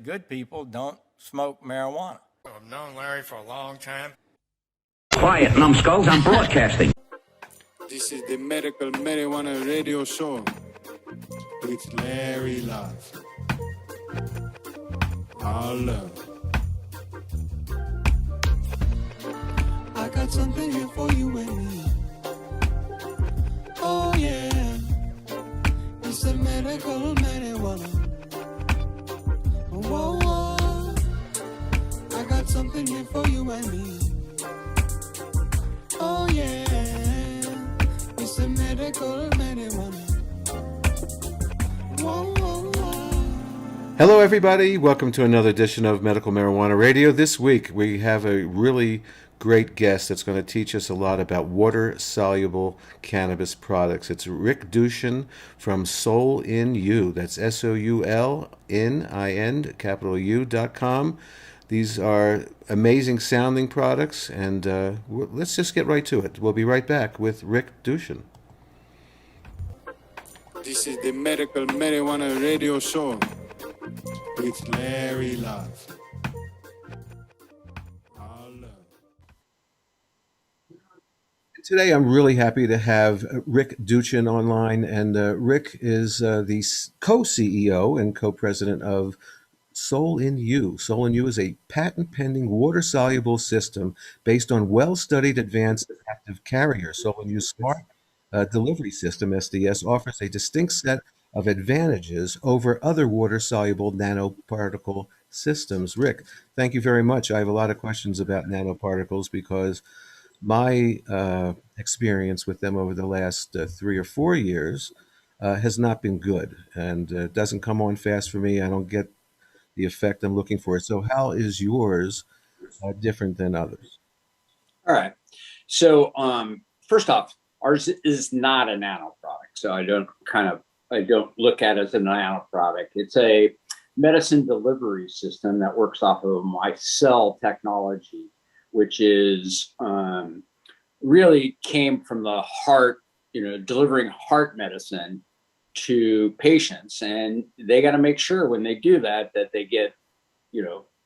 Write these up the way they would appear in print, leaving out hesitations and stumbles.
good people don't smoke marijuana. I've known Larry for a long time. Quiet, numbskulls, I'm broadcasting. This is the Medical Marijuana Radio Show with Larry Love. All love. I got something here for you and me. Oh yeah, it's the medical marijuana. Whoa, whoa. I got something here for you and me. Oh yeah, it's the medical marijuana. Whoa, whoa, whoa. Hello everybody, welcome to another edition of Medical Marijuana Radio. This week we have a really great guest that's going to teach us a lot about water-soluble cannabis products. It's Rick Duchin from SoulinU. That's SOULIN, capital U.com. These are amazing sounding products, and let's just get right to it. We'll be right back with Rick Duchin. This is the Medical Marijuana Radio Show with Larry Love. Today, I'm really happy to have Rick Duchin online, and Rick is the co-CEO and co-president of SoulinU. SoulinU is a patent-pending water-soluble system based on well-studied advanced active carrier. SoulinU's smart delivery system, SDS, offers a distinct set of advantages over other water-soluble nanoparticle systems. Rick, thank you very much. I have a lot of questions about nanoparticles because my experience with them over the last 3 or 4 years has not been good, and it doesn't come on fast for me. I don't get the effect I'm looking for. So how is yours different than others? All right. So first off, ours is not a nano product. So I don't look at it as a nano product. It's a medicine delivery system that works off of my cell technology, which is really came from the heart, delivering heart medicine to patients. And they got to make sure when they do that they get,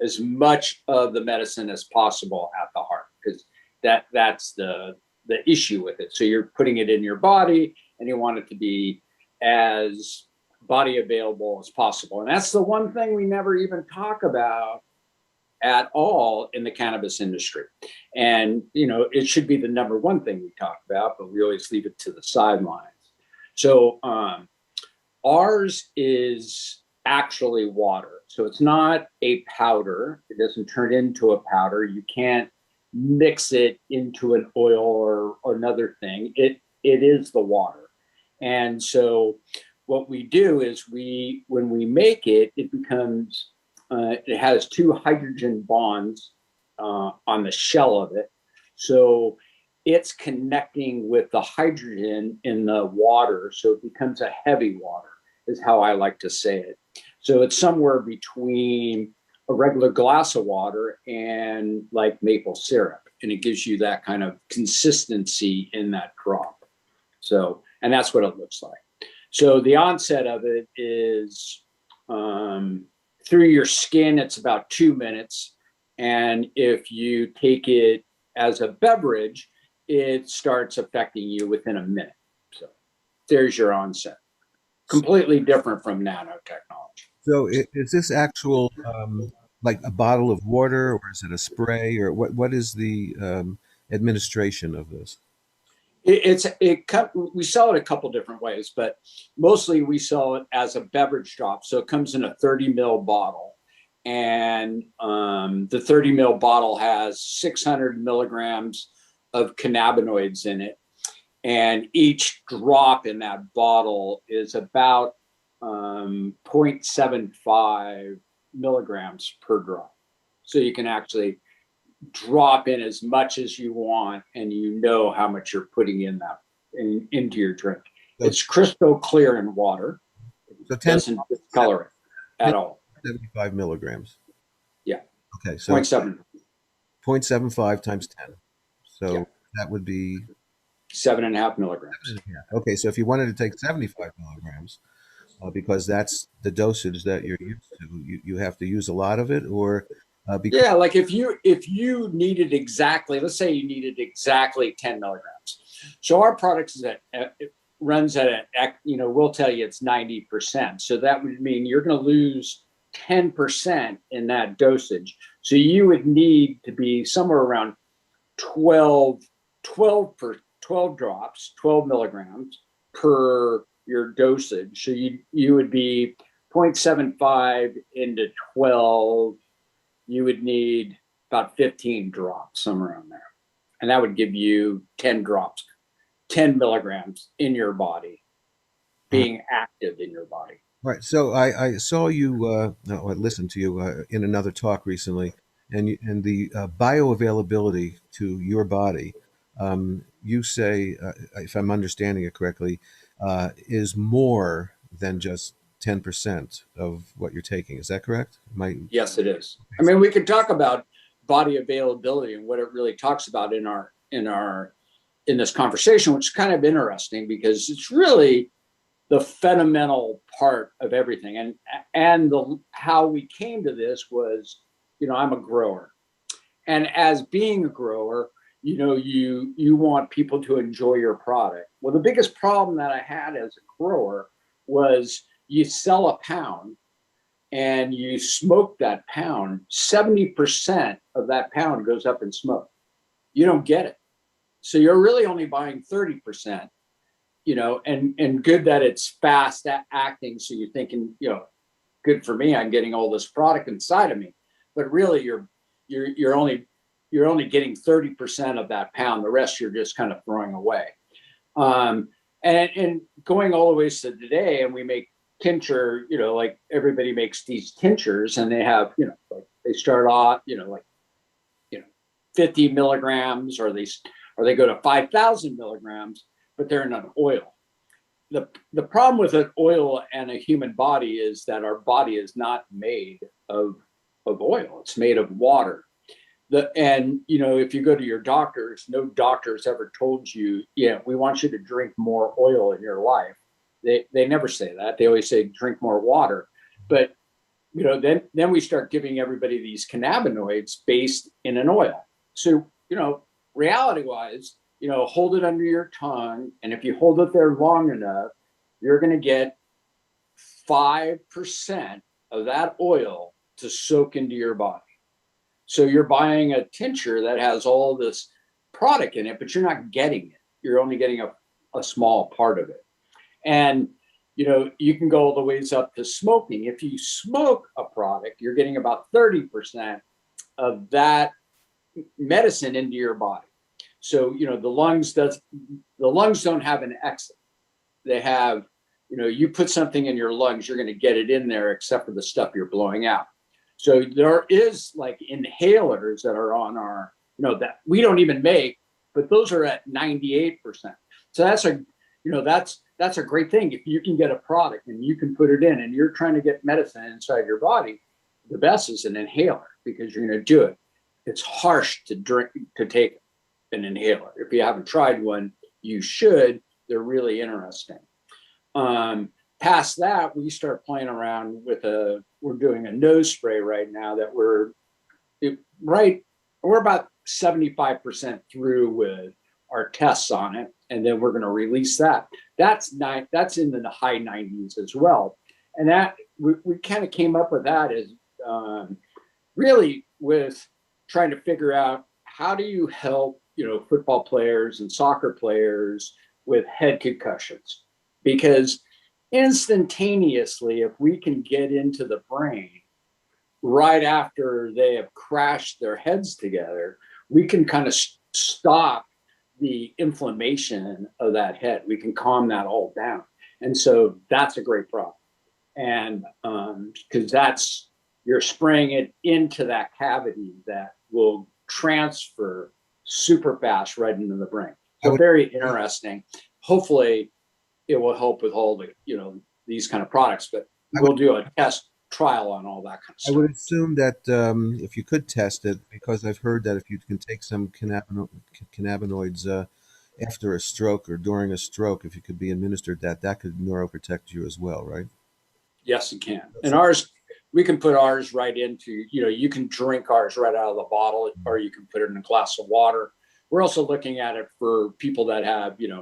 as much of the medicine as possible at the heart, because that's the issue with it. So you're putting it in your body and you want it to be as body available as possible. And that's the one thing we never even talk about at all in the cannabis industry. And, it should be the number one thing we talk about, but we always leave it to the sidelines. So ours is actually water. So it's not a powder. It doesn't turn into a powder. You can't mix it into an oil or another thing. It is the water. And so what we do is when we make it, it becomes it has 2 hydrogen bonds on the shell of it. So it's connecting with the hydrogen in the water. So it becomes a heavy water, is how I like to say it. So it's somewhere between a regular glass of water and like maple syrup. And it gives you that kind of consistency in that drop. So, and that's what it looks like. So the onset of it is through your skin, it's about 2 minutes. And if you take it as a beverage, it starts affecting you within a minute. So there's your onset. Completely different from nanotechnology. So is this actual like a bottle of water, or is it a spray, or what is the administration of this? We sell it a couple different ways, but mostly we sell it as a beverage drop. So it comes in a 30 ml bottle, and the 30 ml bottle has 600 milligrams of cannabinoids in it. And each drop in that bottle is about 0.75 milligrams per drop. So you can actually drop in as much as you want, and how much you're putting in into your drink. It's crystal clear in water. So It doesn't discolor it at all. 75 milligrams. Yeah. Okay, so 0.75 times 10. So that would be 7.5 milligrams. Okay, so if you wanted to take 75 milligrams, because that's the dosage that you're used to. You have to use a lot of it, or because Yeah, like if you needed exactly, let's say you needed exactly 10 milligrams. So our product is it runs at we'll tell you it's 90%. So that would mean you're going to lose 10% in that dosage. So you would need to be somewhere around 12, 12 drops, 12 milligrams per your dosage. So you would be 0.75 into 12. You would need about 15 drops, somewhere around there. And that would give you 10 drops, 10 milligrams in your body, being active in your body. right. So I saw you. No, I listened to you in another talk recently, and the bioavailability to your body. You say, if I'm understanding it correctly, is more than just 10% of what you're taking. Is that correct? Yes, it is. I mean, we could talk about body availability and what it really talks about in this conversation, which is kind of interesting because it's really the fundamental part of everything. And how we came to this was, I'm a grower, and as being a grower, you want people to enjoy your product. Well, the biggest problem that I had as a grower was you sell a pound and you smoke that pound, 70% of that pound goes up in smoke. You don't get it. So you're really only buying 30%, and good that it's fast acting. So you're thinking, good for me, I'm getting all this product inside of me. But really you're only getting 30% of that pound. The rest you're just kind of throwing away. And going all the way to today, and we make tincture, like everybody makes these tinctures, and they have, like they start off, 50 milligrams, or they go to 5,000 milligrams, but they're in an oil. The problem with an oil and a human body is that our body is not made of oil. It's made of water. If you go to your doctors, no doctor's ever told you, we want you to drink more oil in your life. They never say that. They always say drink more water. But then we start giving everybody these cannabinoids based in an oil. So reality wise, hold it under your tongue, and if you hold it there long enough, you're going to get 5% of that oil to soak into your body. So you're buying a tincture that has all this product in it, but you're not getting it. You're only getting a small part of it. And, you can go all the ways up to smoking. If you smoke a product, you're getting about 30% of that medicine into your body. So, the lungs don't have an exit. They have, you put something in your lungs, you're going to get it in there, except for the stuff you're blowing out. So there is like inhalers that are on our, that we don't even make, but those are at 98%. So that's a great thing. If you can get a product and you can put it in, and you're trying to get medicine inside your body, the best is an inhaler, because you're going to do it. It's harsh to take an inhaler. If you haven't tried one, you should. They're really interesting. Past that, we start playing around with we're doing a nose spray right now that we're about 75% through with our tests on it. And then we're going to release that. That's in the high 90s as well. And that we kind of came up with that as really with trying to figure out, how do you help, football players and soccer players with head concussions? Because instantaneously, if we can get into the brain right after they have crashed their heads together, we can kind of stop the inflammation of that head. We can calm that all down. And so that's a great problem. And because you're spraying it into that cavity that will transfer super fast right into the brain. So very interesting. Hopefully it will help with all the, these kind of products, but we'll do a test trial on all that kind of stuff. I would assume that if you could test it, because I've heard that if you can take some cannabinoids after a stroke or during a stroke, if you could be administered that could neuroprotect you as well, right? Yes, it can. And ours, we can put ours right into, you can drink ours right out of the bottle, or you can put it in a glass of water. We're also looking at it for people that have, yeah,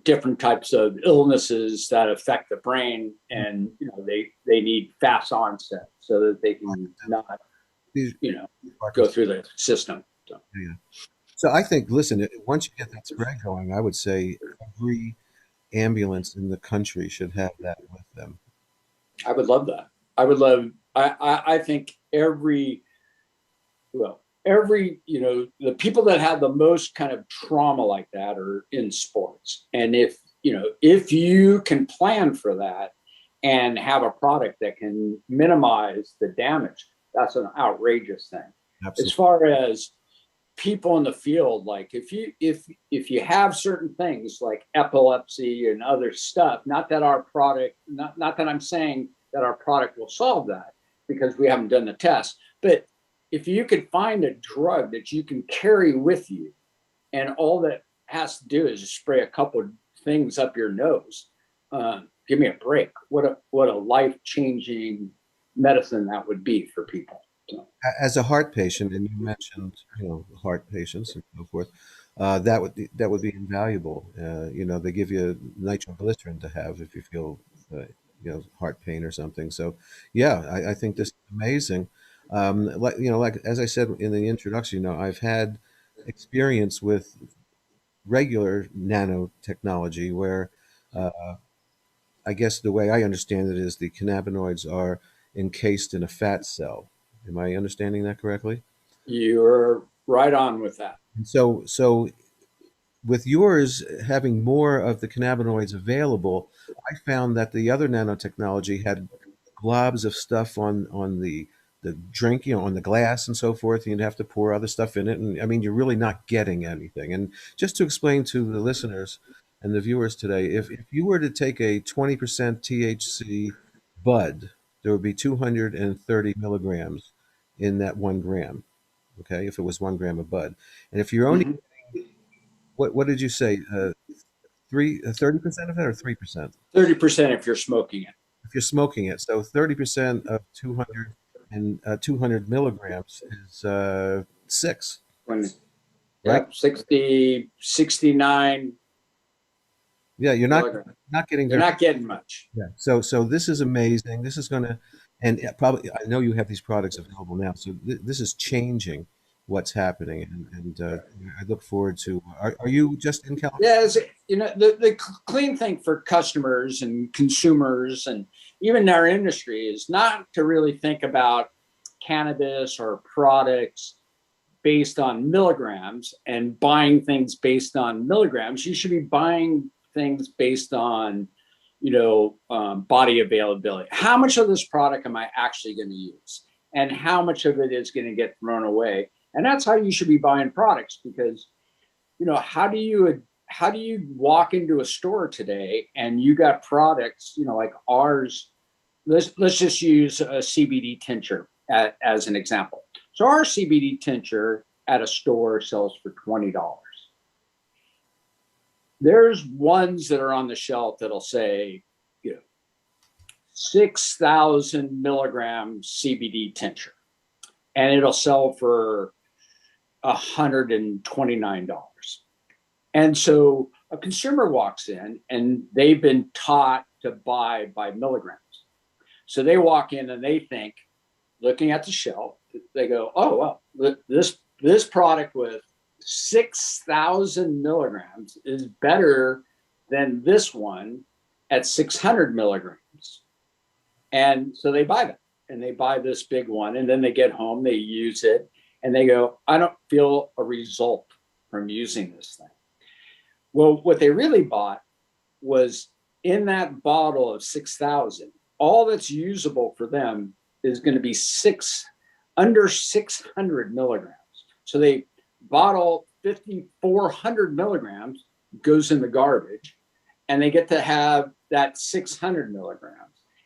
different types of illnesses that affect the brain, and they need fast onset so that they can not go through the system. So. Yeah. So I think, listen, once you get that spread going, I would say every ambulance in the country should have that with them. I would love that. I think every, the people that have the most kind of trauma like that are in sports. And if you can plan for that and have a product that can minimize the damage, that's an outrageous thing. Absolutely. As far as people in the field, like if you have certain things like epilepsy and other stuff, not that our product, not that I'm saying that our product will solve that, because we haven't done the test, but if you could find a drug that you can carry with you, and all that has to do is just spray a couple of things up your nose, give me a break. What a life-changing medicine that would be for people. So. As a heart patient, and you mentioned heart patients and so forth, that would be invaluable. They give you nitroglycerin to have if you feel heart pain or something. So yeah, I think this is amazing. Like as I said in the introduction, I've had experience with regular nanotechnology where I guess the way I understand it is the cannabinoids are encased in a fat cell. Am I understanding that correctly? You're right on with that. And so with yours having more of the cannabinoids available, I found that the other nanotechnology had globs of stuff on the drink, on the glass and so forth. And you'd have to pour other stuff in it. And I mean, you're really not getting anything. And just to explain to the listeners and the viewers today, if you were to take a 20% THC bud, there would be 230 milligrams in that 1 gram. Okay, if it was 1 gram of bud. And if you're only what did you say? 30% of that, or 3%? 30% if you're smoking it. If you're smoking it, so 30% of 200 milligrams is 6. When, Right? 69. Yeah, you're not getting You're not getting much. Yeah. So this is amazing. This is going to, and probably I know you have these products available now. So this is changing what's happening, and I look forward to. Are you just in California? Yeah, the clean thing for customers and consumers and even our industry is not to really think about cannabis or products based on milligrams and buying things based on milligrams. You should be buying things based on body availability. How much of this product am I actually going to use, and how much of it is going to get thrown away? And that's how you should be buying products, because how do you walk into a store today and you got products like ours? Let's just use a CBD tincture as an example. So our CBD tincture at a store sells for $20. There's ones that are on the shelf that'll say 6,000 milligrams CBD tincture, and it'll sell for $129. And so a consumer walks in and they've been taught to buy by milligrams. So they walk in and they think, looking at the shelf, they go, oh, well, this product with 6,000 milligrams is better than this one at 600 milligrams. And so they buy that, and they buy this big one, and then they get home, they use it, and they go, I don't feel a result from using this thing. Well, what they really bought was, in that bottle of 6,000, all that's usable for them is going to be under 600 milligrams. So they bottle 5,400 milligrams goes in the garbage, and they get to have that 600 milligrams.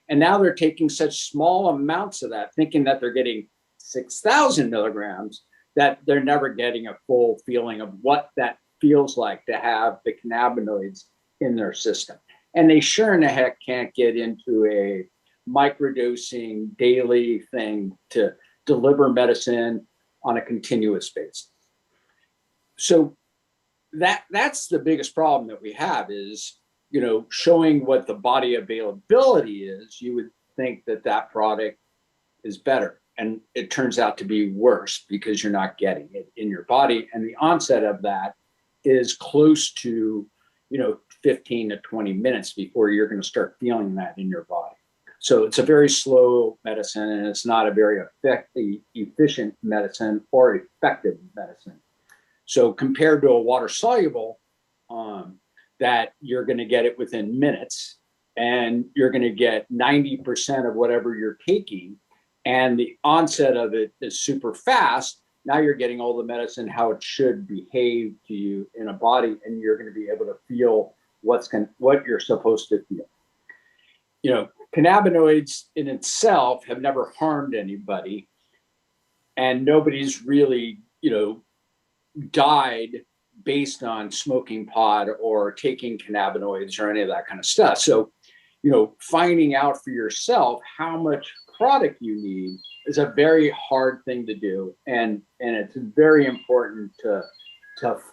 And now they're taking such small amounts of that, thinking that they're getting 6,000 milligrams, that they're never getting a full feeling of what that feels like to have the cannabinoids in their system. And they sure in the heck can't get into a microdosing daily thing to deliver medicine on a continuous basis. So that's the biggest problem that we have is, showing what the body availability is. You would think that product is better. And it turns out to be worse because you're not getting it in your body. And the onset of that is close to, 15 to 20 minutes before you're going to start feeling that in your body. So it's a very slow medicine, and it's not a very efficient medicine or effective medicine. So compared to a water soluble, that you're going to get it within minutes, and you're going to get 90% of whatever you're taking, and the onset of it is super fast. Now you're getting all the medicine how it should behave to you in a body, and you're going to be able to feel what you're supposed to feel. Cannabinoids in itself have never harmed anybody, and nobody's really, died based on smoking pot or taking cannabinoids or any of that kind of stuff. So, finding out for yourself how much product you need is a very hard thing to do. And it's very important to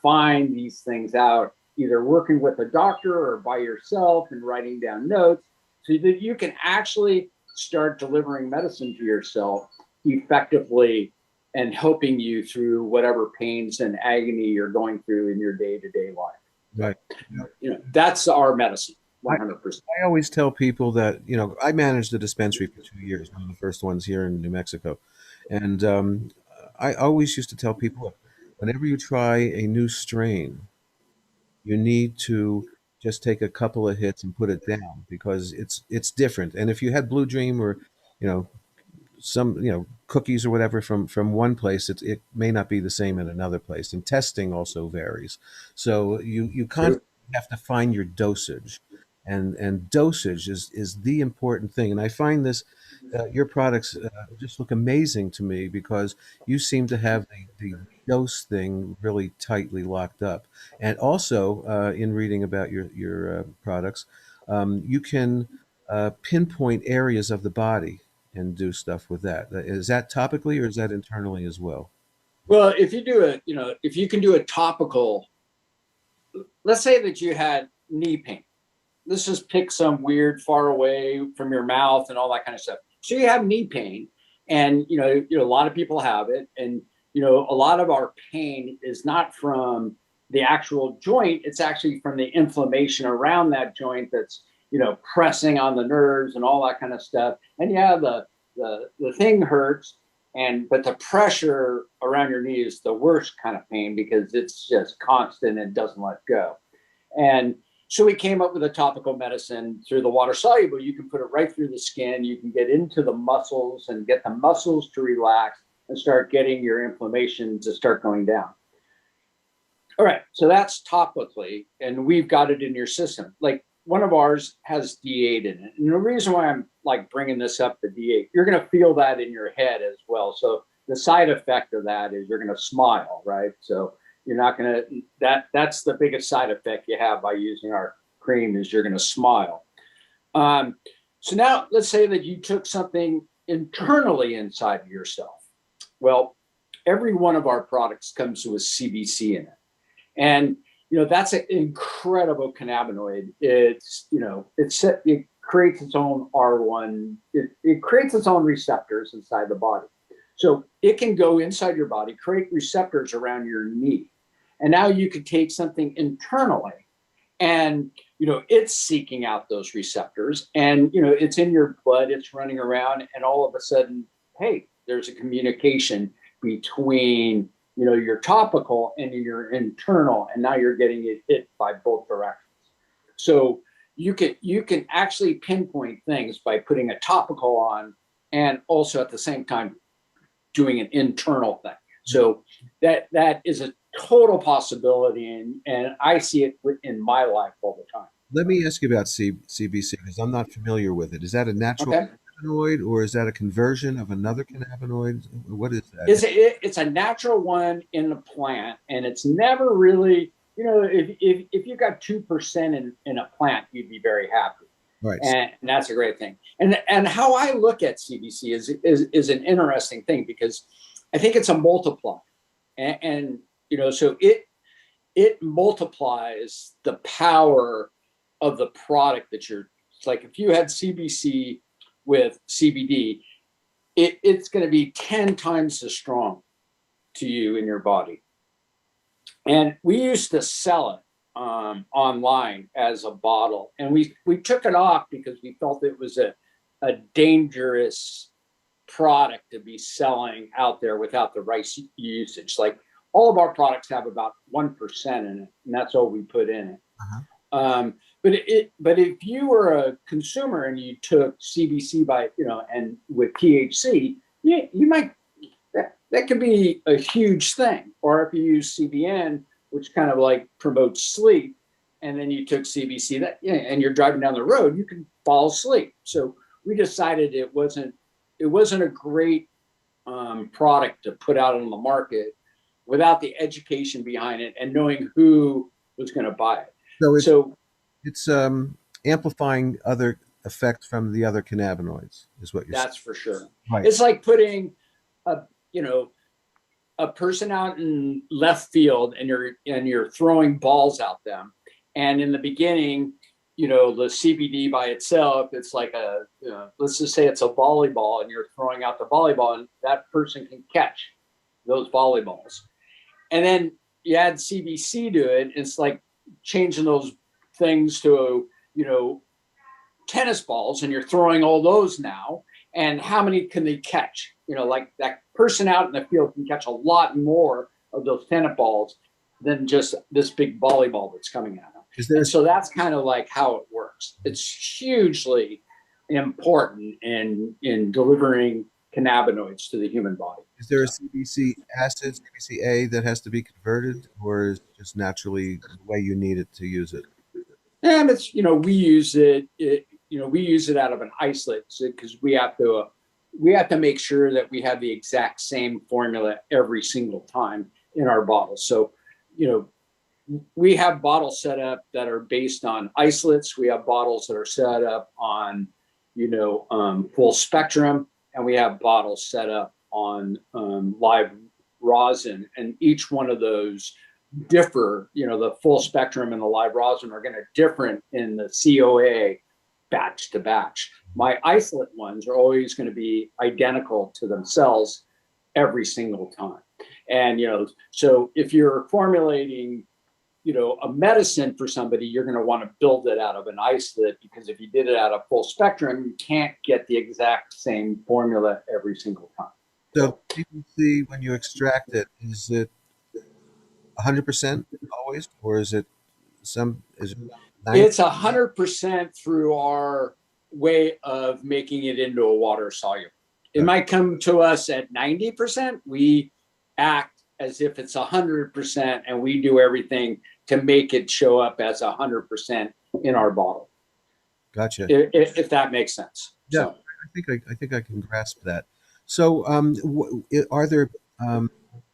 find these things out, either working with a doctor or by yourself and writing down notes so that you can actually start delivering medicine to yourself effectively and helping you through whatever pains and agony you're going through in your day-to-day life. Right. That's our medicine, 100%. I always tell people that, I managed a dispensary for 2 years, one of the first ones here in New Mexico. And I always used to tell people, whenever you try a new strain, you need to just take a couple of hits and put it down because it's different. And if you had Blue Dream or, some cookies or whatever from one place, it may not be the same in another place, and testing also varies. So you constantly have to find your dosage, and dosage is the important thing. And I find this your products just look amazing to me because you seem to have the dose thing really tightly locked up. And also in reading about your products, you can pinpoint areas of the body and do stuff with that. Is that topically or is that internally as well? Well, if you do if you can do a topical, let's say that you had knee pain. Let's just pick some weird far away from your mouth and all that kind of stuff. So you have knee pain, and a lot of people have it, and a lot of our pain is not from the actual joint; it's actually from the inflammation around that joint that's pressing on the nerves and all that kind of stuff. And yeah, the thing hurts, but the pressure around your knee is the worst kind of pain because it's just constant and doesn't let go. And so we came up with a topical medicine through the water soluble. You can put it right through the skin. You can get into the muscles and get the muscles to relax and start getting your inflammation to start going down. All right, so that's topically, and we've got it in your system. Like, one of ours has D8 in it. And the reason why I'm bringing this up, the D8, you're going to feel that in your head as well. So the side effect of that is you're going to smile, right? So you're not going to, that's the biggest side effect you have by using our cream is you're going to smile. So now let's say that you took something internally inside of yourself. Well, every one of our products comes with CBC in it. And that's an incredible cannabinoid. It creates its own R1. It creates its own receptors inside the body. So it can go inside your body, create receptors around your knee. And now you could take something internally and, it's seeking out those receptors and, it's in your blood, it's running around, and all of a sudden, hey, there's a communication between your topical and your internal, and now you're getting it hit by both directions. So you can actually pinpoint things by putting a topical on and also at the same time doing an internal thing. So that is a total possibility, and I see it in my life all the time. Let me ask you about CBC because I'm not familiar with it. Is that a natural cannabinoid or is that a conversion of another cannabinoid? What is that? It's a natural one in the plant, and it's never really, if you got 2% in a plant, you'd be very happy. Right. And that's a great thing. And how I look at CBC is an interesting thing, because I think it's a multiplier. And so it multiplies the power of the product that it's like if you had CBC with CBD, it's going to be 10 times as strong to you in your body. And we used to sell it online as a bottle, and we took it off because we felt it was a dangerous product to be selling out there without the right usage. Like all of our products have about 1% in it, and that's all we put in it. Uh-huh. But if you were a consumer and you took CBC and with THC, you might, that could be a huge thing. Or if you use CBN, which kind of like promotes sleep, and then you took CBC and you're driving down the road, you can fall asleep. So we decided it wasn't a great product to put out on the market without the education behind it and knowing who was going to buy it. So it's amplifying other effects from the other cannabinoids, is what you're saying. That's for sure. Right. It's like putting a person out in left field and you're throwing balls at them. And in the beginning, the CBD by itself, it's like let's just say it's a volleyball and you're throwing out the volleyball and that person can catch those volleyballs. And then you add CBC to it. It's like changing those things to, tennis balls, and you're throwing all those now. And how many can they catch? Like that person out in the field can catch a lot more of those tennis balls than just this big volleyball that's coming at them. So that's kind of like how it works. It's hugely important in delivering cannabinoids to the human body. Is there a CBC acid, CBC A, that has to be converted, or is it just naturally the way you need it to use it? And it's, we use it out of an isolate because we have to make sure that we have the exact same formula every single time in our bottles. So, we have bottles set up that are based on isolates. We have bottles that are set up on, full spectrum, and we have bottles set up on live rosin, and each one of those differ. The full spectrum and the live rosin are going to different in the COA batch to batch. My isolate ones are always going to be identical to themselves every single time. And so if you're formulating a medicine for somebody, you're going to want to build it out of an isolate, because if you did it out of full spectrum, you can't get the exact same formula every single time. So CBC, when you extract it, is it 100% always, or is it 90? It's 100% through our way of making it into a water soluble. It might come to us at 90%. We act as if it's 100%, and we do everything to make it show up as 100% in our bottle. Gotcha. If that makes sense. Yeah, So. I think I can grasp that. So, are there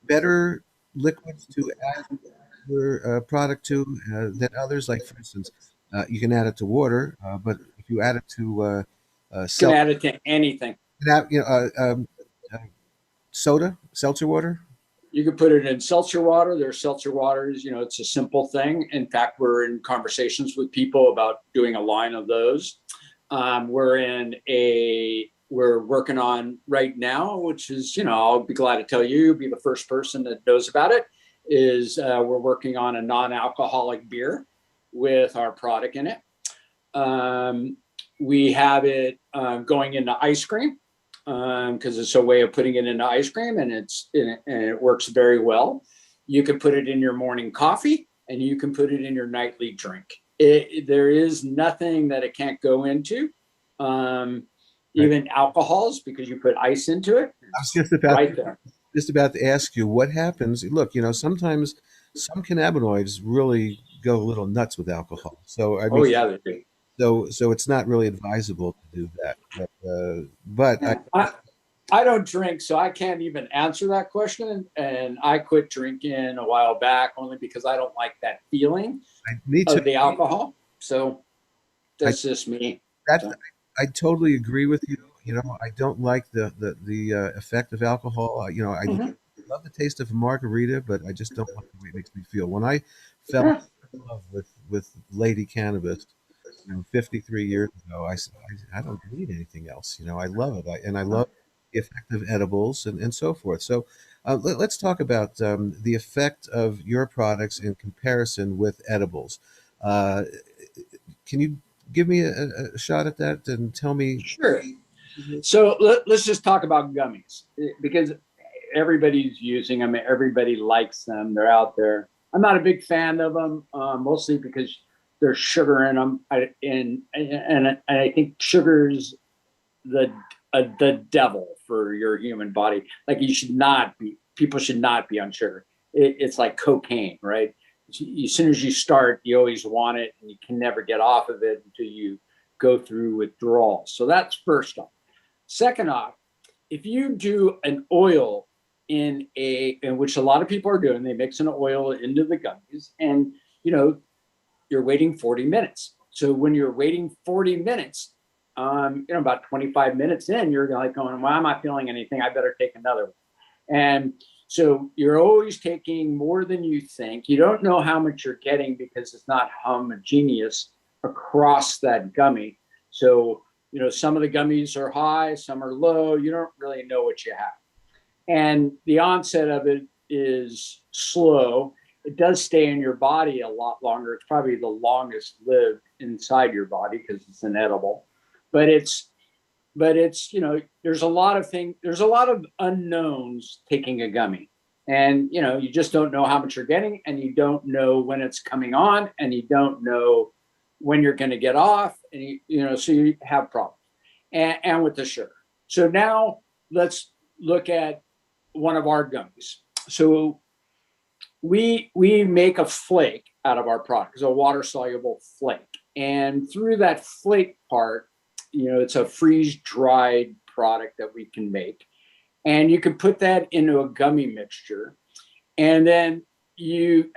better liquids to add your product to than others? Like, for instance, you can add it to water, but if you add it to You can add it to anything. Soda, seltzer water. You can put it in seltzer water. There's seltzer waters, it's a simple thing. In fact, we're in conversations with people about doing a line of those. We're working on right now, which is, I'll be glad to tell you, be the first person that knows about it, is we're working on a non-alcoholic beer with our product in it. We have it going into ice cream. Because it's a way of putting it into ice cream, and it works very well. You can put it in your morning coffee, and you can put it in your nightly drink. There is nothing that it can't go into, even alcohols, because you put ice into it. I was just about to ask you what happens. Look, sometimes some cannabinoids really go a little nuts with alcohol. So I mean, they do. So it's not really advisable to do that. I don't drink, so I can't even answer that question. And I quit drinking a while back only because I don't like that feeling Me too. of the alcohol. So that's just me. That So, I totally agree with you. I don't like the effect of alcohol. I mhm. love the taste of a margarita, but I just don't like the way it makes me feel. When I fell Yeah. in love with Lady Cannabis, 53 years ago, I don't need anything else. I love it, and I love the effect of edibles and so forth. So let's talk about the effect of your products in comparison with edibles. Uh, can you give me a shot at that and tell me? Sure. So let's just talk about gummies because everybody's using them. Everybody likes them. They're out there. I'm not a big fan of them, mostly because there's sugar in them. And I think sugar's the the devil for your human body. Like people should not be on sugar. It's like cocaine, right? As soon as you start, you always want it and you can never get off of it until you go through withdrawals. So that's first off. Second off, if you do an oil in which a lot of people are doing, they mix an oil into the gummies and, you're waiting 40 minutes. So when you're waiting 40 minutes, about 25 minutes in, you're like going, well, I'm not feeling anything. I better take another one. And so you're always taking more than you think. You don't know how much you're getting because it's not homogeneous across that gummy. So, some of the gummies are high, some are low. You don't really know what you have. And the onset of it is slow. It does stay in your body a lot longer. It's probably the longest lived inside your body because it's an edible. But it's there's a lot of unknowns taking a gummy. And you just don't know how much you're getting, and you don't know when it's coming on, and you don't know when you're going to get off, and so you have problems. And with the sugar. So now let's look at one of our gummies. So we make a flake out of our product. It's a water soluble flake, and through that flake part, it's a freeze dried product that we can make, and you can put that into a gummy mixture, and then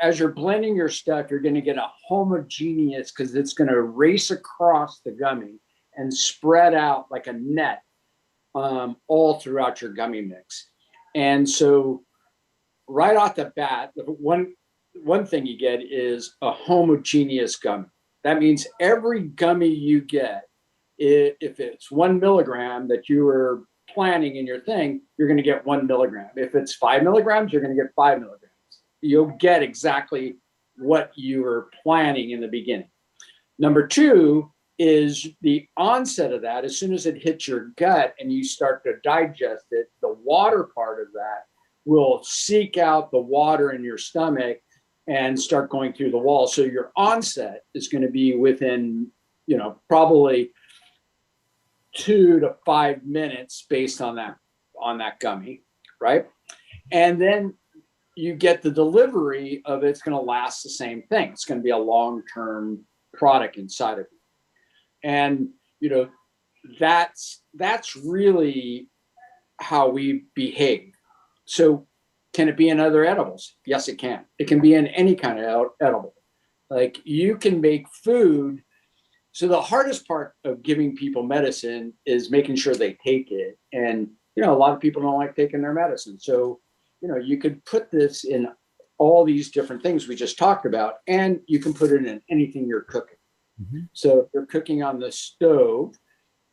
as you're blending your stuff, you're going to get a homogeneous, because it's going to race across the gummy and spread out like a net all throughout your gummy mix. And so right off the bat, one thing you get is a homogeneous gummy. That means every gummy you get, if it's 1 milligram that you were planning in your thing, you're going to get 1 milligram. If it's 5 milligrams, you're going to get 5 milligrams. You'll get exactly what you were planning in the beginning. Number two is the onset of that. As soon as it hits your gut and you start to digest it, the water part of that will seek out the water in your stomach and start going through the wall. So your onset is going to be within, probably 2 to 5 minutes based on that gummy, right? And then you get the delivery of it's going to last the same thing. It's going to be a long-term product inside of you. And, that's really how we behave. So can it be in other edibles? Yes, it can. It can be in any kind of edible. Like you can make food. So the hardest part of giving people medicine is making sure they take it. And, a lot of people don't like taking their medicine. So, you could put this in all these different things we just talked about, and you can put it in anything you're cooking. Mm-hmm. So if you're cooking on the stove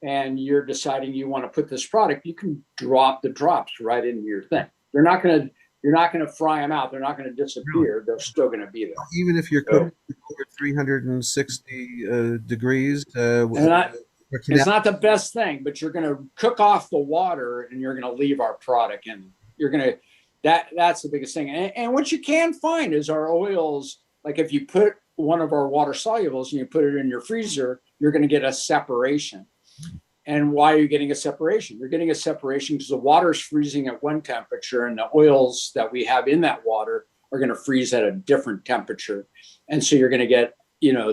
and you're deciding you want to put this product, you can drop the drops right into your thing. You're not going to fry them out. They're not going to disappear. They're still going to be there. Even if you're cooking over 360 degrees. It's not the best thing, but you're going to cook off the water and you're going to leave our product in. You're going to, that's the biggest thing. And what you can find is our oils, like if you put one of our water solubles and you put it in your freezer, you're going to get a separation. And why are you getting a separation? You're getting a separation because the water is freezing at one temperature and the oils that we have in that water are going to freeze at a different temperature. And so you're going to get,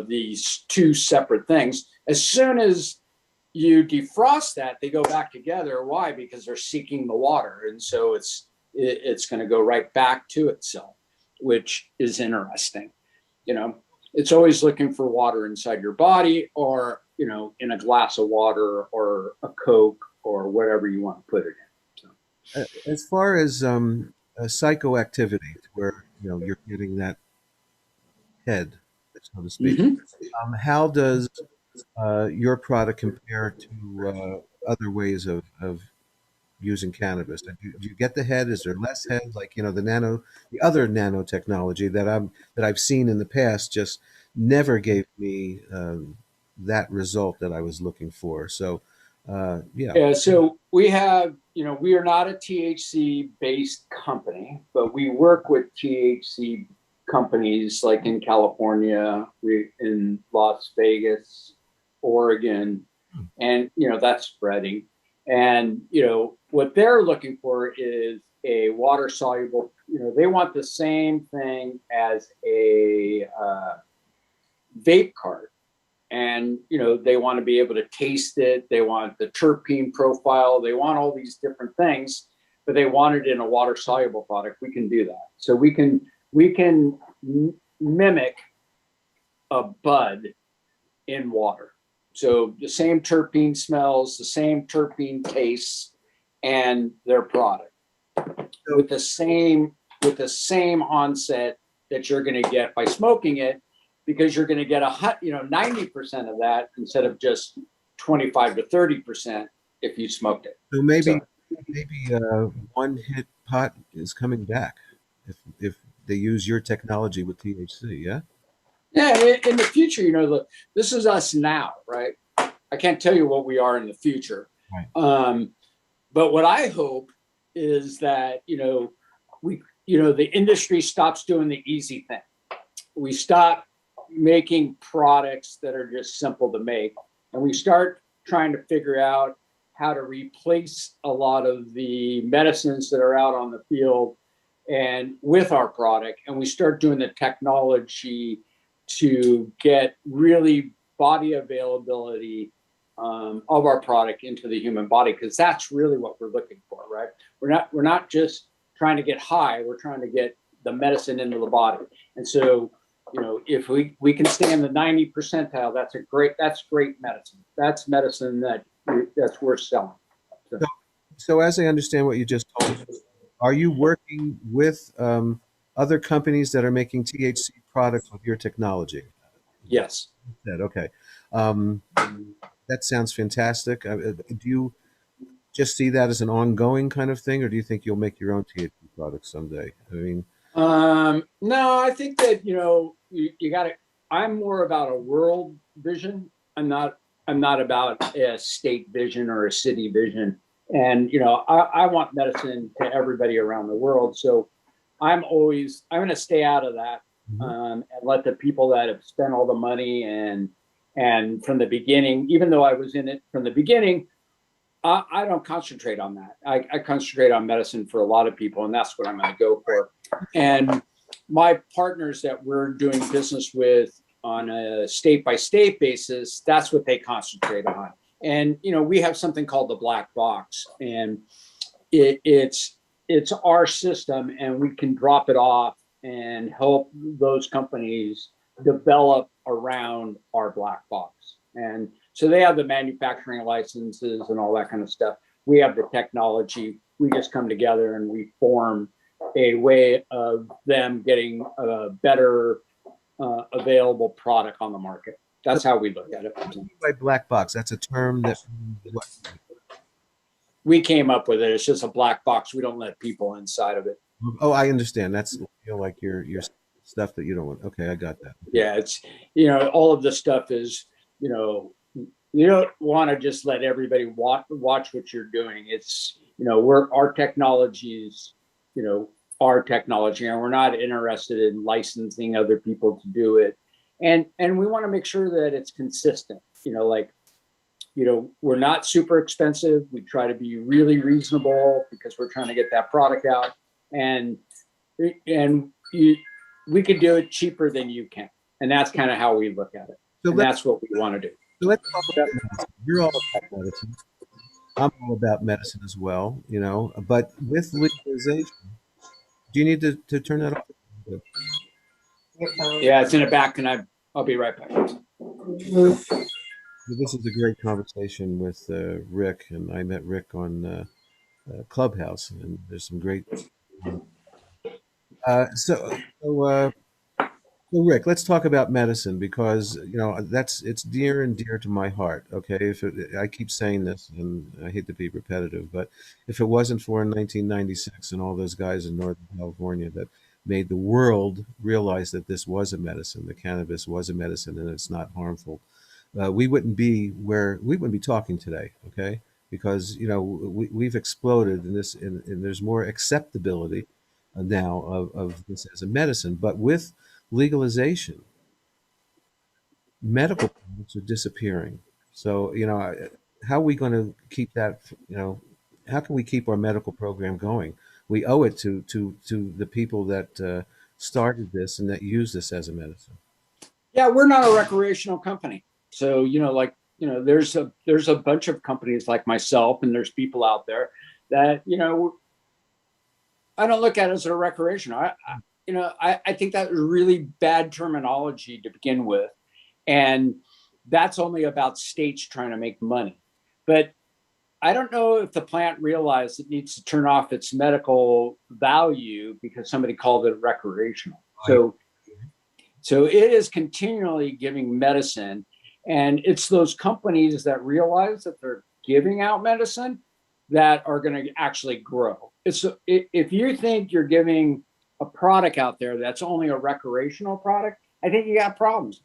these two separate things. As soon as you defrost that, they go back together. Why? Because they're seeking the water. And so it's going to go right back to itself, which is interesting. You know, it's always looking for water inside your body, or, you know, in a glass of water or a Coke or whatever you want to put it in. So. As far as psychoactivity, where, you know, you're getting that head, so to speak, how does your product compare to other ways of using cannabis? Do you get the head? Is there less head? Like, you know, the other nanotechnology that I've seen in the past just never gave me that result that I was looking for. So, yeah. Yeah. So we have, you know, we are not a THC based company, but we work with THC companies like in California, in Las Vegas, Oregon, and, you know, that's spreading. And, you know, what they're looking for is a water soluble, you know, they want the same thing as a vape cart. And, you know, they want to be able to taste it. They want the terpene profile. They want all these different things, but they want it in a water soluble product. We can do that. So we can mimic a bud in water. So the same terpene smells, the same terpene tastes, and their product with the same onset that you're going to get by smoking it, because you're going to get 90% of that instead of just 25 to 30% if you smoked it. So maybe one hit pot is coming back if they use your technology with THC. Yeah. Yeah, in the future, you know, look, this is us now, right? I can't tell you what we are in the future. Right. But what I hope is that, you know, the industry stops doing the easy thing. We stop making products that are just simple to make, and we start trying to figure out how to replace a lot of the medicines that are out on the field and with our product, and we start doing the technology to get really body availability of our product into the human body, because that's really what we're looking for, right? We're not just trying to get high, we're trying to get the medicine into the body. And so, you know, if we can stay in the 90 percentile, that's great medicine. That's medicine that's worth selling. So as I understand what you just told me, are you working with other companies that are making THC products with your technology? Yes. Okay. That sounds fantastic. Do you just see that as an ongoing kind of thing, or do you think you'll make your own THC products someday? I mean, no, I think that, you know, you got to. I'm more about a world vision. I'm not about a state vision or a city vision. And, you know, I want medicine to everybody around the world. So I'm going to stay out of that, and let the people that have spent all the money and from the beginning, even though I was in it from the beginning, I don't concentrate on that. I concentrate on medicine for a lot of people, and that's what I'm going to go for. And my partners that we're doing business with on a state-by-state basis, that's what they concentrate on. And, you know, we have something called the black box, and it's our system, and we can drop it off and help those companies develop around our black box. And so they have the manufacturing licenses and all that kind of stuff. We have the technology. We just come together and we form a way of them getting a better available product on the market. That's how we look at it. what do you mean by black box? That's a term that what? We came up with it. It's just a black box. We don't let people inside of it. Oh, I understand. That's, you know, like your stuff that you don't want. Okay, I got that. Yeah, it's, you know, all of this stuff is, you know, you don't want to just let everybody watch what you're doing. It's, you know, our technology is, you know, our technology, and we're not interested in licensing other people to do it. And we want to make sure that it's consistent, you know, like, you know, we're not super expensive. We try to be really reasonable because we're trying to get that product out, and we can do it cheaper than you can. And that's kind of how we look at it. So that's what we want to do. So let's talk about medicine. You're all about medicine. I'm all about medicine as well, you know. But with legalization, do you need to turn that off? Yeah, it's in the back, and I'll be right back. This is a great conversation with Rick, and I met Rick on Clubhouse, and there's some great. So Rick, let's talk about medicine because you know it's dear and dear to my heart. Okay, I keep saying this, and I hate to be repetitive, but if it wasn't for 1996 and all those guys in Northern California that made the world realize that this was a medicine, the cannabis was a medicine, and it's not harmful, we wouldn't be where we wouldn't be talking today. Okay, because you know we've exploded in this, and there's more acceptability now of this as a medicine, but with legalization, medical products are disappearing. So, you know, how are we going to keep that? You know, how can we keep our medical program going? We owe it to the people that started this and that use this as a medicine. Yeah, we're not a recreational company. So, there's a bunch of companies like myself, and there's people out there that, I don't look at it as a recreational. I think that was really bad terminology to begin with. And that's only about states trying to make money. But I don't know if the plant realized it needs to turn off its medical value because somebody called it recreational. So it is continually giving medicine. And it's those companies that realize that they're giving out medicine that are going to actually grow. If you think you're giving a product out there that's only a recreational product, I think you got problems.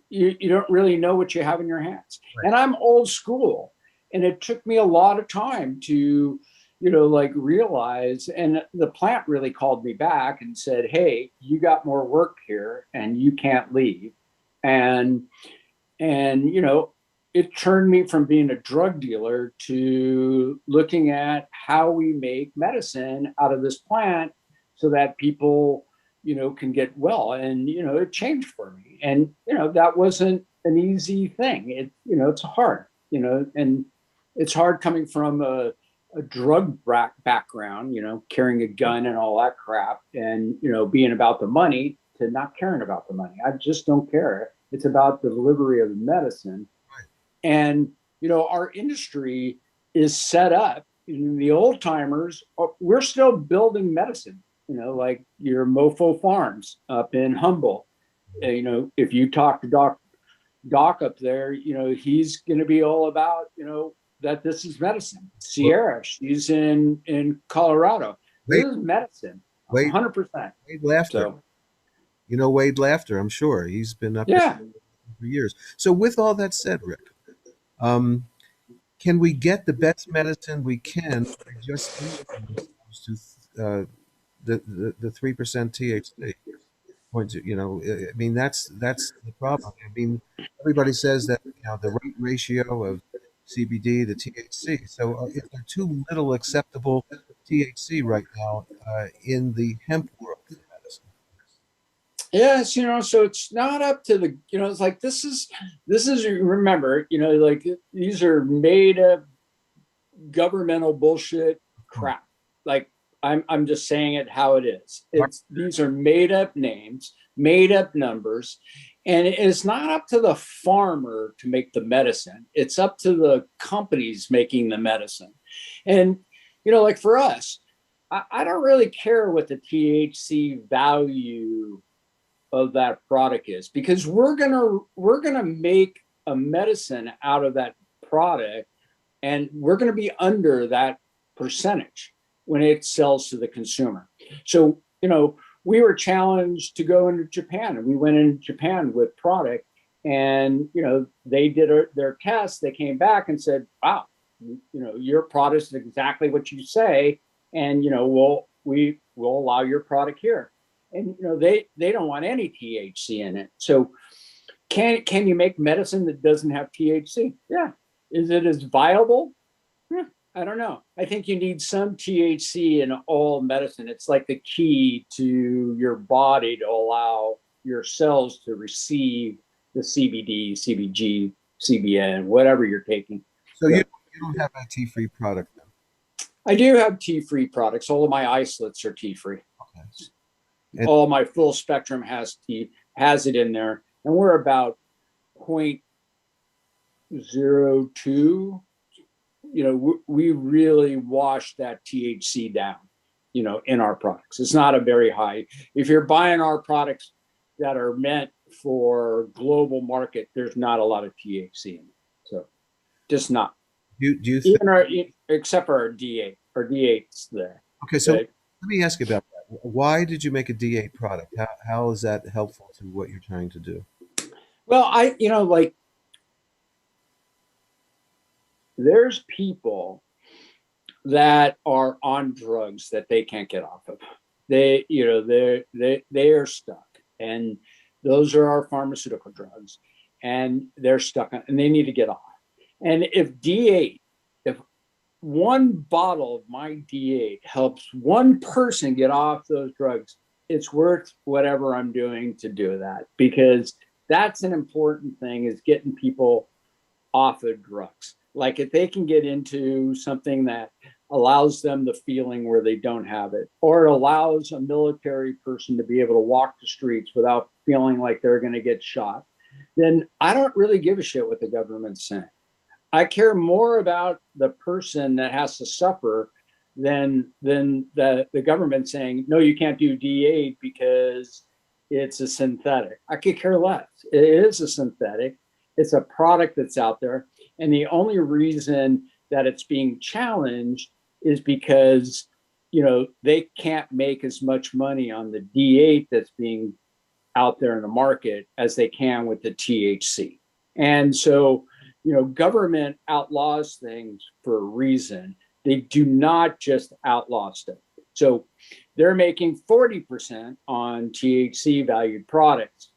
You don't really know what you have in your hands. Right. And I'm old school, and it took me a lot of time to, realize, and the plant really called me back and said, hey, you got more work here and you can't leave. And it turned me from being a drug dealer to looking at how we make medicine out of this plant so that people, can get well. And, it changed for me. And, that wasn't an easy thing. It's hard, and it's hard coming from a drug background, carrying a gun and all that crap and, being about the money to not caring about the money. I just don't care. It's about the delivery of the medicine. And, our industry is set up. The old timers, we're still building medicine, like your Mofo Farms up in Humboldt. If you talk to Doc up there, he's going to be all about, that this is medicine. Sierra, she's in Colorado. This is medicine, 100%. Wade Laughter. So, Wade Laughter, I'm sure. He's been up there for years. So with all that said, Rick, can we get the best medicine we can by just to the 3% THC? I mean, that's the problem. I mean, everybody says that the right ratio of CBD to THC. So is there too little acceptable THC right now in the hemp world for medicine? Yes, so it's not up to the, it's like this is remember, like these are made up governmental bullshit crap. Like I'm just saying it how it is. These are made up names, made up numbers, and it's not up to the farmer to make the medicine. It's up to the companies making the medicine. And like for us, I don't really care what the THC value of that product is, because we're gonna make a medicine out of that product, and we're gonna be under that percentage when it sells to the consumer. So we were challenged to go into Japan, and we went into Japan with product, and they did their tests. They came back and said, wow, your product is exactly what you say, and we'll allow your product here. And they don't want any THC in it. So can you make medicine that doesn't have THC? Yeah. Is it as viable? I don't know. I think you need some THC in all medicine. It's like the key to your body to allow your cells to receive the CBD, CBG, CBN, whatever you're taking. So you don't have a tea-free product then? I do have tea-free products. All of my isolates are tea-free. Okay. And- All my full spectrum has it in there, and we're about 0.02. We really wash that THC down, in our products. It's not a very high. If you're buying our products that are meant for global market, there's not a lot of THC in it. So just not. Do you think, Except for our D8. Our D8's there. okay, so Okay. let me ask you about that. Why did you make a D8 product? How is that helpful to what you're trying to do? Well, there's people that are on drugs that they can't get off of. They are stuck, and those are our pharmaceutical drugs, and they're stuck on, and they need to get off. And if one bottle of my D8 helps one person get off those drugs, it's worth whatever I'm doing to do that, because that's an important thing, is getting people off of drugs. Like if they can get into something that allows them the feeling where they don't have it, or it allows a military person to be able to walk the streets without feeling like they're going to get shot, then I don't really give a shit what the government's saying. I care more about the person that has to suffer than the government saying, no, you can't do D8 because it's a synthetic. I could care less. It is a synthetic. It's a product that's out there. And the only reason that it's being challenged is because, they can't make as much money on the D8 that's being out there in the market as they can with the THC. And so, government outlaws things for a reason. They do not just outlaw stuff. So they're making 40% on THC valued products.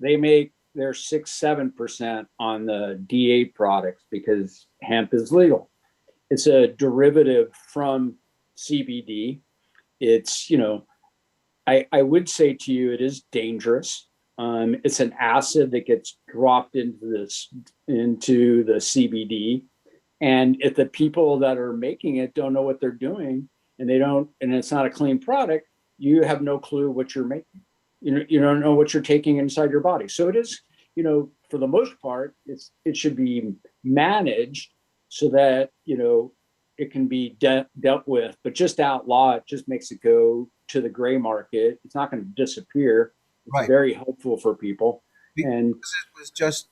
They make their 6-7% on the D8 products because hemp is legal. It's a derivative from CBD. It's, I would say to you, it is dangerous. It's an acid that gets dropped into the CBD. And if the people that are making it don't know what they're doing, and it's not a clean product, you have no clue what you're making. You don't know what you're taking inside your body. So it is, for the most part, it should be managed so that, it can be dealt with, but just outlaw it just makes it go to the gray market. It's not going to disappear. It's Right. very helpful for people. And It was just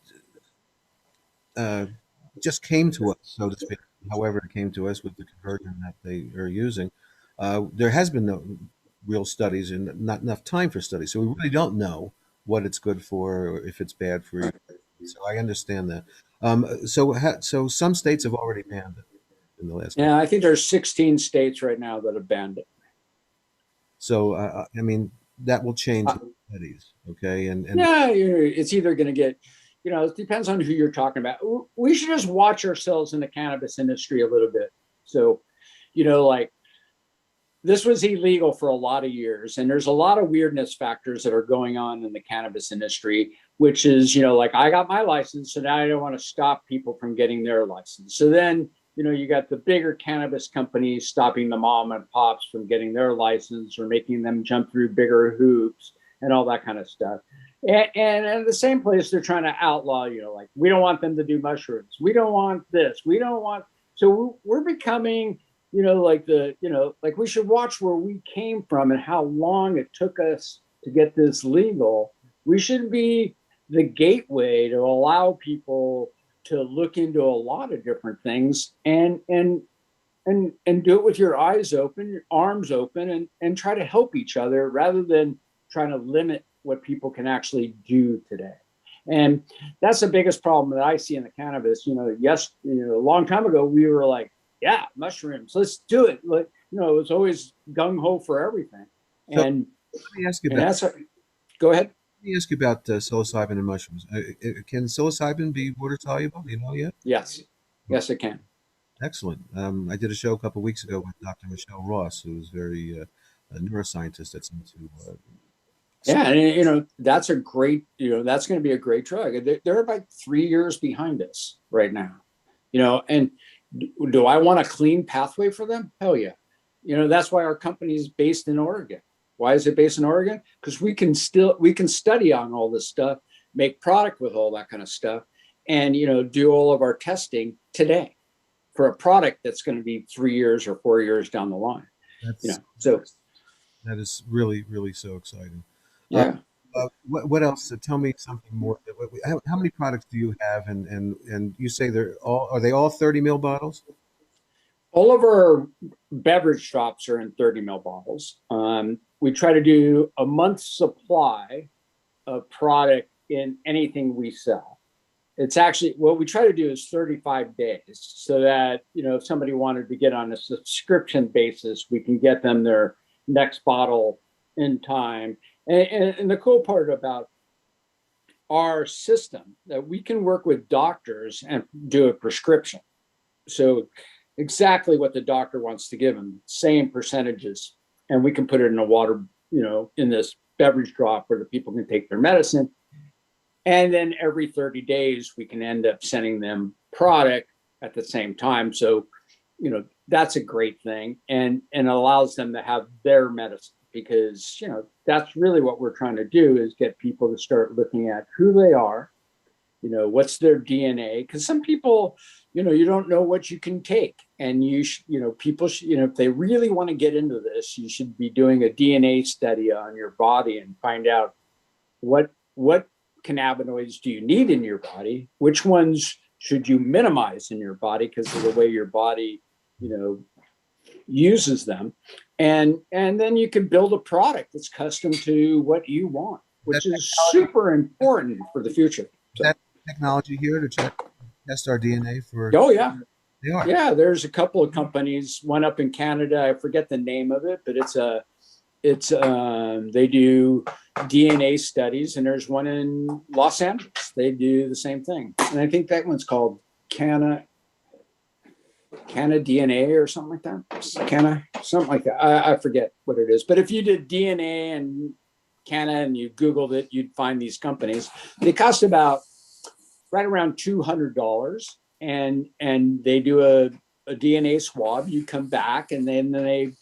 came to us, so to speak. However, it came to us with the conversion that they are using. There has been no real studies and not enough time for studies, so we really don't know what it's good for or if it's bad for you. So I understand that. So some states have already banned it in the last. I think there's 16 states right now that have banned it. So that will change studies, okay? And It's either going to get, it depends on who you're talking about. We should just watch ourselves in the cannabis industry a little bit. So, this was illegal for a lot of years, and there's a lot of weirdness factors that are going on in the cannabis industry, which is, I got my license, so now I don't want to stop people from getting their license. So then, you got the bigger cannabis companies stopping the mom and pops from getting their license or making them jump through bigger hoops and all that kind of stuff. And at the same place, they're trying to outlaw, we don't want them to do mushrooms. We don't want this. We don't want. So we're becoming, we should watch where we came from and how long it took us to get this legal. We should be the gateway to allow people to look into a lot of different things and do it with your eyes open, your arms open, and try to help each other rather than trying to limit what people can actually do today. And that's the biggest problem that I see in the cannabis. A long time ago, we were like, yeah, mushrooms, let's do it. It was always gung-ho for everything. So, and let me ask you about. Go ahead. Let me ask you about psilocybin and mushrooms. Can psilocybin be water soluble? Do you know yet? Yes, it can. Excellent. I did a show a couple of weeks ago with Dr. Michelle Ross, who is very a neuroscientist that's into Yeah, and that's a great, that's going to be a great drug. They're about 3 years behind us right now, and do I want a clean pathway for them? Hell yeah. That's why our company is based in Oregon. Why is it based in Oregon? Because we can study on all this stuff, make product with all that kind of stuff, and do all of our testing today for a product that's going to be 3 years or 4 years down the line. So that is really, really so exciting. yeah. What else? Tell me something more. How many products do you have? And you say are they all 30 ml bottles? All of our beverage drops are in 30 ml bottles. We try to do a month's supply of product in anything we sell. It's actually, what we try to do is 35 days so that, if somebody wanted to get on a subscription basis, we can get them their next bottle in time. And the cool part about our system, that we can work with doctors and do a prescription. So exactly what the doctor wants to give them, same percentages. And we can put it in a water, in this beverage drop where the people can take their medicine. And then every 30 days, we can end up sending them product at the same time. So, that's a great thing and allows them to have their medicine, because, that's really what we're trying to do, is get people to start looking at who they are, what's their DNA. Because some people, you don't know what you can take. And people should, if they really want to get into this, you should be doing a DNA study on your body and find out what cannabinoids do you need in your body, which ones should you minimize in your body because of the way your body, uses them. And then you can build a product that's custom to what you want, which is super important for the future. So. That technology here to test our DNA for. Oh yeah. They are. Yeah, there's a couple of companies, one up in Canada, I forget the name of it, but they do DNA studies, and there's one in Los Angeles. They do the same thing. And I think that one's called Canna DNA or something like that. Something like that. I forget what it is. But if you did DNA and Canna and you Googled it, you'd find these companies. They cost about right around $200. And they do a DNA swab. You come back, and then they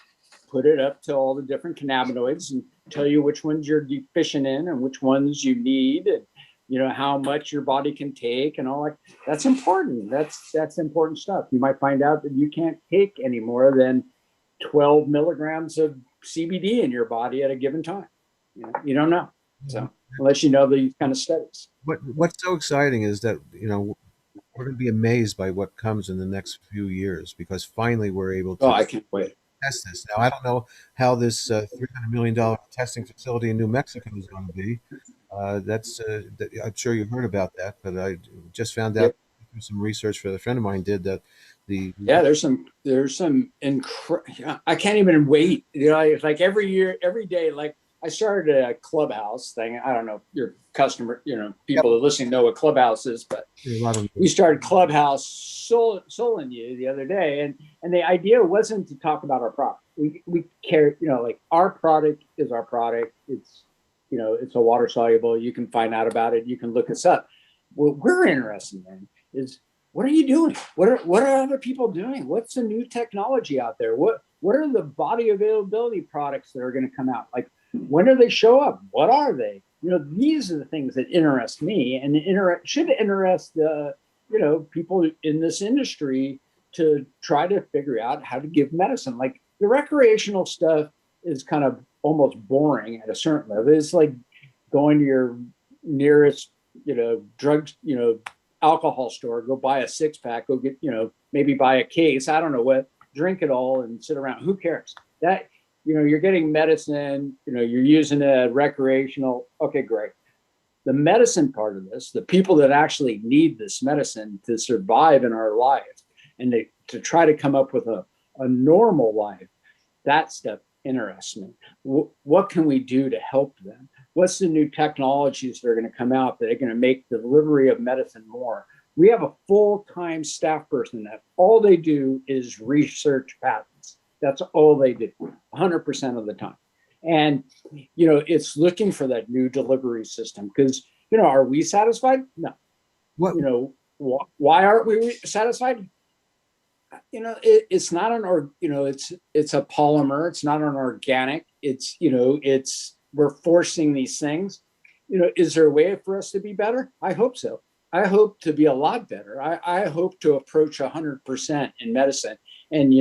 put it up to all the different cannabinoids and tell you which ones you're deficient in and which ones you need, and how much your body can take and all that. That's important. That's important stuff. You might find out that you can't take any more than 12 milligrams of CBD in your body at a given time. You don't know. So unless you know these kind of studies. What's so exciting is that we're going to be amazed by what comes in the next few years, because finally we're able to. Oh, I can't wait. Test this. Now, I don't know how this $300 million testing facility in New Mexico is going to be. I'm sure you heard about that, but I just found out through some research that a friend of mine did that there's some I can't even wait. It's like every day, like I started a Clubhouse thing. I don't know if your customer, people that listen know what Clubhouse is, but we started Clubhouse SoulinU the other day. And the idea wasn't to talk about our product. We care, like our product is our product. It's, it's a water soluble. You can find out about it. You can look us up. What we're interested in is, what are you doing? What are other people doing? What's the new technology out there? What are the body availability products that are going to come out? Like, when do they show up? What are they? These are the things that interest me, and should interest people in this industry to try to figure out how to give medicine. Like, the recreational stuff is kind of almost boring at a certain level. It's like going to your nearest, drugs, alcohol store, go buy a 6-pack, go get, maybe buy a case. I don't know what, drink it all and sit around. Who cares? That, you're getting medicine, you're using a recreational. Okay, great. The medicine part of this, the people that actually need this medicine to survive in our lives and to try to come up with a normal life, that stuff interests me. What can we do to help them? What's the new technologies that are going to come out that are going to make the delivery of medicine more? We have a full-time staff person that all they do is research patents. That's all they do, 100% of the time. And, it's looking for that new delivery system because, are we satisfied? No. What Why aren't we satisfied? It's not it's a polymer. It's not an organic. We're forcing these things. Is there a way for us to be better? I hope so. I hope to be a lot better. I hope to approach 100% in medicine. And,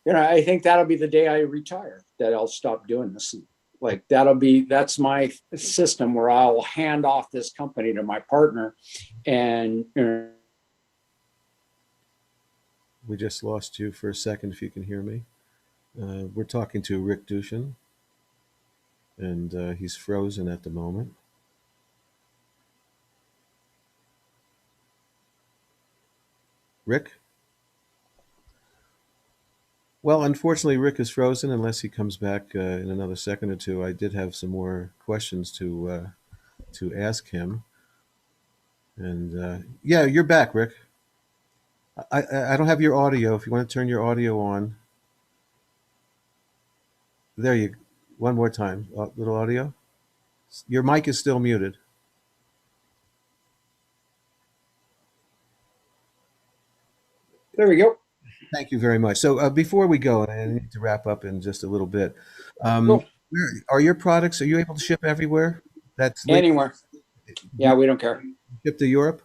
I think that'll be the day I retire, that I'll stop doing this. Like that's my system where I'll hand off this company to my partner. And, we just lost you for a second, if you can hear me. We're talking to Rick Duchin, and he's frozen at the moment. Rick? Well, unfortunately, Rick is frozen unless he comes back in another second or two. I did have some more questions to ask him. And yeah, you're back, Rick. I don't have your audio. If you want to turn your audio on. There you one more time. Little audio. Your mic is still muted. there we go. Thank you very much. So before we go, and I need to wrap up in just a little bit, Cool. are your products, are you able to ship everywhere? That's Anywhere. Yeah, we don't care. ship to Europe?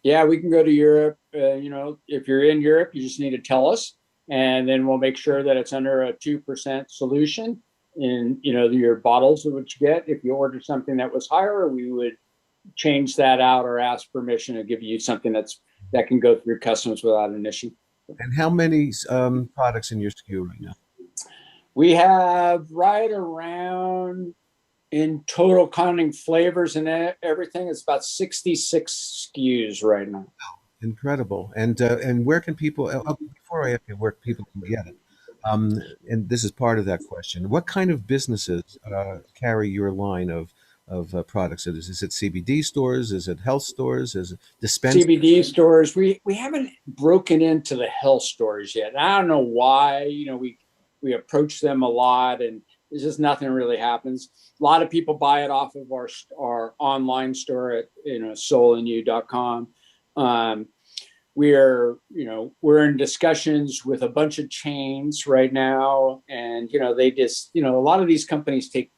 Yeah, we can go to Europe. If you're in Europe, you just need to tell us, and then we'll make sure that it's under a 2% solution in, your bottles of what you get. If you order something that was higher, we would change that out or ask permission to give you something that can go through customs without an issue. And how many products in your SKU right now? We have right around, in total, counting flavors and everything, it's about 66 SKUs right now. Incredible. And where can people, before I ask you where people can get it, and this is part of that question, what kind of businesses carry your line of products? Is it CBD stores? Is it health stores? Is it dispensary? CBD stores. We haven't broken into the health stores yet. I don't know why. We approach them a lot, and there's just nothing really happens. A lot of people buy it off of our online store at SoulinU.com. We're in discussions with a bunch of chains right now, and they just a lot of these companies take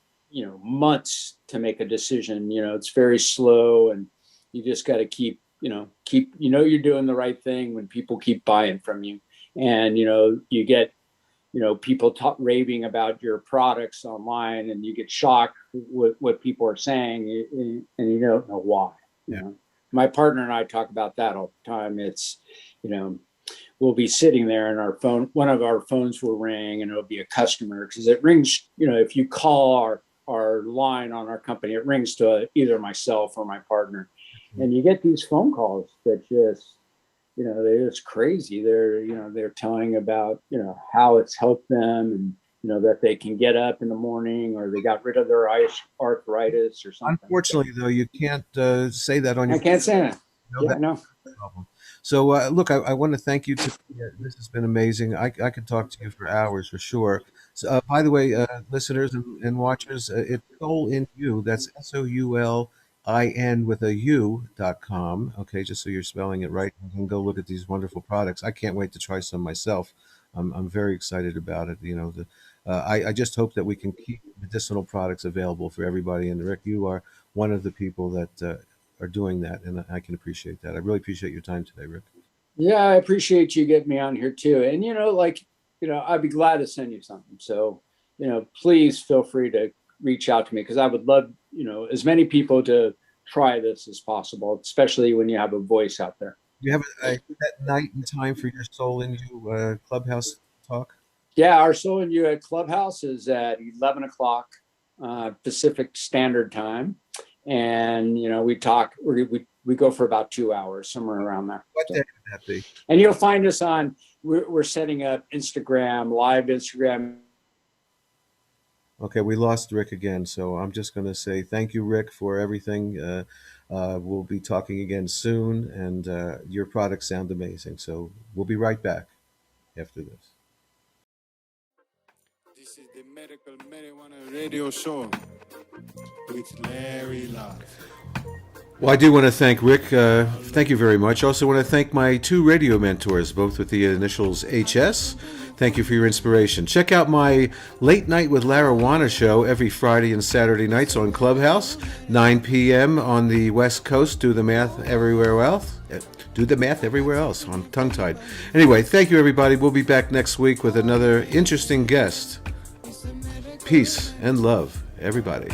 months to make a decision. It's very slow, and you just got to keep you're doing the right thing when people keep buying from you, and you get people raving about your products online, and you get shocked with what people are saying, and you don't know why. My partner and I talk about that all the time. It's we'll be sitting there and one of our phones will ring, and it'll be a customer, because it rings, if you call our line on our company, it rings to either myself or my partner. And you get these phone calls that just, they're just crazy. They're telling about, how it's helped them, and, that they can get up in the morning, or they got rid of their arthritis or something. Unfortunately, though, you can't say that on your. I can't say that. No, Yeah, no. problem. So, look, I want to thank you. This has been amazing. I could talk to you for hours for sure. So, by the way, listeners and watchers, it's SoulinU. That's SOULIN with a U.com. Okay, just so you're spelling it right. You can go look at these wonderful products. I can't wait to try some myself. I'm very excited about it. I just hope that we can keep medicinal products available for everybody. And Rick, you are one of the people that are doing that, and I can appreciate that. I really appreciate your time today, Rick. Yeah, I appreciate you getting me on here too. And I'd be glad to send you something. So, please feel free to reach out to me, because I would love, as many people to try this as possible, especially when you have a voice out there. Do you have that night and time for your SoulinU Clubhouse talk? Yeah, our SoulinU at Clubhouse is at 11 o'clock Pacific Standard Time. And, we talk, we go for about 2 hours, somewhere around there. What day would that be? And you'll find us on, we're setting up Instagram, live Instagram. Okay, we lost Rick again. So I'm just going to say thank you, Rick, for everything. We'll be talking again soon, and your products sound amazing. So we'll be right back after this. This is the Medical Marijuana Radio Show with Larry Live. Well, I do want to thank Rick. Thank you very much. Also want to thank my two radio mentors, both with the initials HS. Thank you for your inspiration. Check out my Late Night with Larawana show every Friday and Saturday nights on Clubhouse, 9 p.m. on the West Coast. Do the math everywhere else. I'm tongue-tied. Anyway, thank you, everybody. We'll be back next week with another interesting guest. Peace and love, everybody.